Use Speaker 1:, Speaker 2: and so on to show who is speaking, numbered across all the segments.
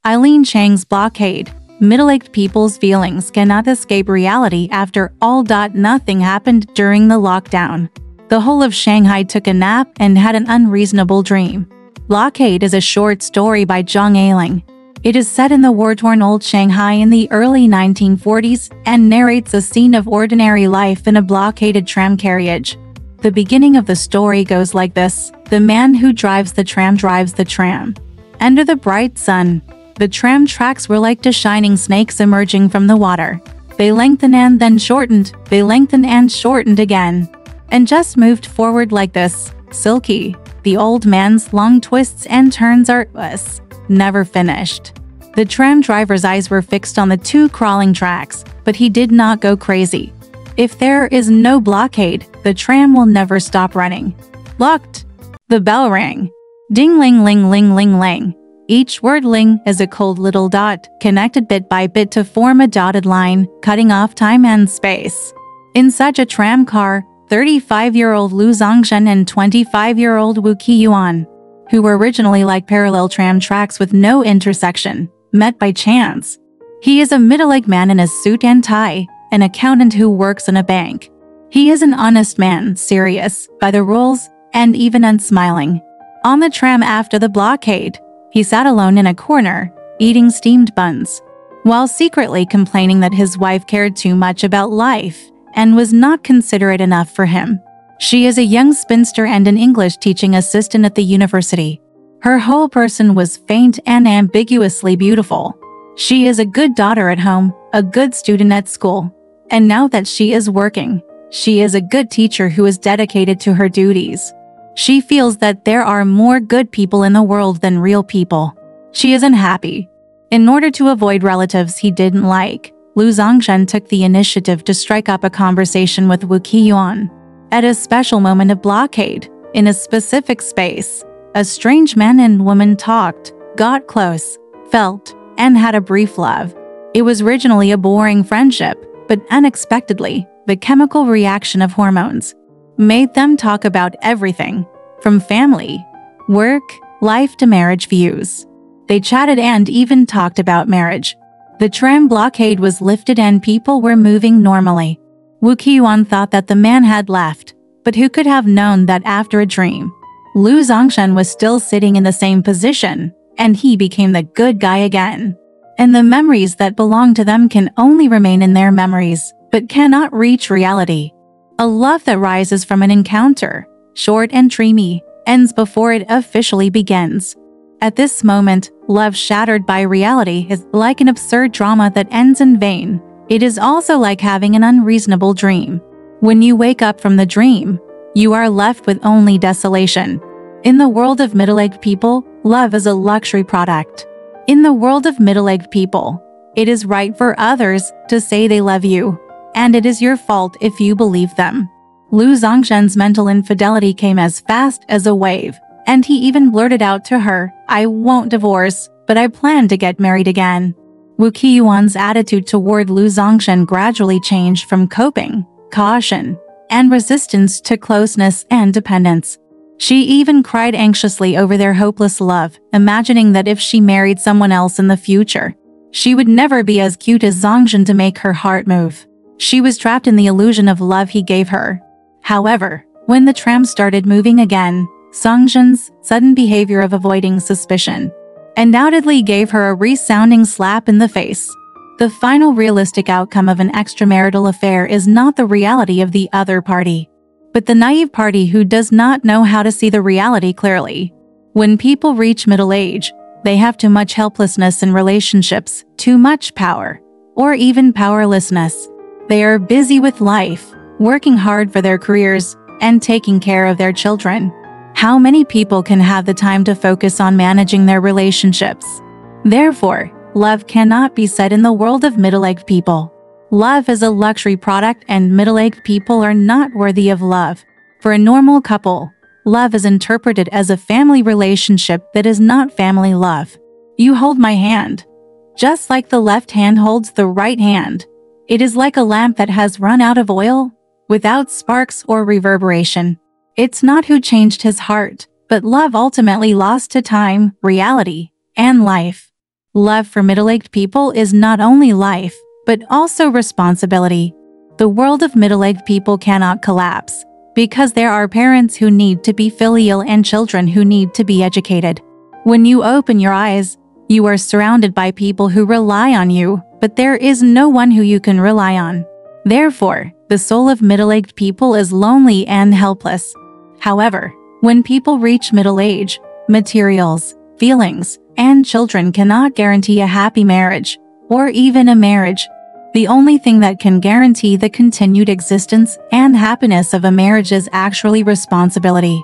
Speaker 1: Eileen Chang's Blockade. Middle-aged people's feelings cannot escape reality after all. Nothing happened during the lockdown. The whole of Shanghai took a nap and had an unreasonable dream. Blockade is a short story by Zhang Ailing. It is set in the war-torn old Shanghai in the early 1940s and narrates a scene of ordinary life in a blockaded tram carriage. The beginning of the story goes like this: the man who drives the tram drives the tram. Under the bright sun, the tram tracks were like two shining snakes emerging from the water. They lengthened and then shortened, they lengthened and shortened again, and just moved forward like this, silky. The old man's long twists and turns are never finished. The tram driver's eyes were fixed on the two crawling tracks, but he did not go crazy. If there is no blockade, the tram will never stop running. Locked. The bell rang. Ding ling ling ling ling ling. Each word ling is a cold little dot, connected bit by bit to form a dotted line, cutting off time and space. In such a tram car, 35-year-old Lu Zongshan and 25-year-old Wu Qiyuan, who were originally like parallel tram tracks with no intersection, met by chance. He is a middle-aged man in a suit and tie, an accountant who works in a bank. He is an honest man, serious, by the rules, and even unsmiling. On the tram after the blockade, he sat alone in a corner, eating steamed buns, while secretly complaining that his wife cared too much about life and was not considerate enough for him. She is a young spinster and an English teaching assistant at the university. Her whole person was faint and ambiguously beautiful. She is a good daughter at home, a good student at school, and now that she is working, she is a good teacher who is dedicated to her duties. She feels that there are more good people in the world than real people. She is unhappy. In order to avoid relatives he didn't like, Lu Zongshan took the initiative to strike up a conversation with Wu Qiyuan. At a special moment of blockade, in a specific space, a strange man and woman talked, got close, felt, and had a brief love. It was originally a boring friendship, but unexpectedly, the chemical reaction of hormones made them talk about everything, from family, work, life to marriage views. They chatted and even talked about marriage. The tram blockade was lifted and people were moving normally. Wu Qiyuan thought that the man had left, but who could have known that after a dream, Lu Zongshan was still sitting in the same position, and he became the good guy again. And the memories that belong to them can only remain in their memories, but cannot reach reality. A love that rises from an encounter, short and dreamy, ends before it officially begins. At this moment, love shattered by reality is like an absurd drama that ends in vain. It is also like having an unreasonable dream. When you wake up from the dream, you are left with only desolation. In the world of middle-aged people, love is a luxury product. In the world of middle-aged people, it is right for others to say they love you, and it is your fault if you believe them. Lu Zongshan's mental infidelity came as fast as a wave, and he even blurted out to her, "I won't divorce, but I plan to get married again." Wu Qiyuan's attitude toward Lu Zongshan gradually changed from coping, caution, and resistance to closeness and dependence. She even cried anxiously over their hopeless love, imagining that if she married someone else in the future, she would never be as cute as Zongshan to make her heart move. She was trapped in the illusion of love he gave her. However, when the tram started moving again, Zongshan's sudden behavior of avoiding suspicion undoubtedly gave her a resounding slap in the face. The final realistic outcome of an extramarital affair is not the reality of the other party, but the naive party who does not know how to see the reality clearly. When people reach middle age, they have too much helplessness in relationships, too much power, or even powerlessness. They are busy with life, working hard for their careers, and taking care of their children. How many people can have the time to focus on managing their relationships? Therefore, love cannot be said in the world of middle-aged people. Love is a luxury product and middle-aged people are not worthy of love. For a normal couple, love is interpreted as a family relationship that is not family love. You hold my hand, just like the left hand holds the right hand. It is like a lamp that has run out of oil, without sparks or reverberation. It's not who changed his heart, but love ultimately lost to time, reality, and life. Love for middle-aged people is not only life, but also responsibility. The world of middle-aged people cannot collapse, because there are parents who need to be filial and children who need to be educated. When you open your eyes, you are surrounded by people who rely on you, but there is no one who you can rely on. Therefore, the soul of middle-aged people is lonely and helpless. However, when people reach middle age, materials, feelings, and children cannot guarantee a happy marriage, or even a marriage. The only thing that can guarantee the continued existence and happiness of a marriage is actually responsibility.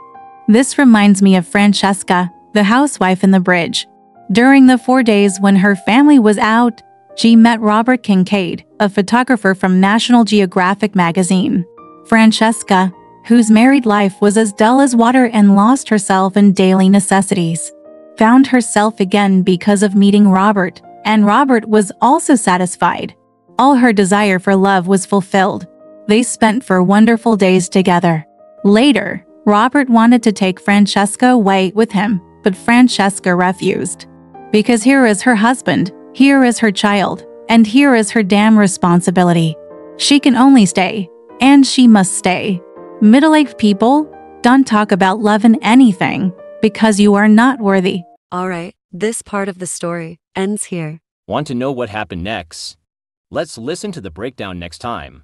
Speaker 1: This reminds me of Francesca, the housewife in the bridge. During the 4 days when her family was out, she met Robert Kincaid, a photographer from National Geographic magazine. Francesca, whose married life was as dull as water and lost herself in daily necessities, found herself again because of meeting Robert, and Robert was also satisfied. All her desire for love was fulfilled. They spent 4 wonderful days together. Later, Robert wanted to take Francesca away with him, but Francesca refused. Because here is her husband, here is her child, and here is her damn responsibility. She can only stay, and she must stay. Middle-aged people, don't talk about love in anything, because you are not worthy.
Speaker 2: Alright, this part of the story ends here.
Speaker 3: Want to know what happened next? Let's listen to the breakdown next time.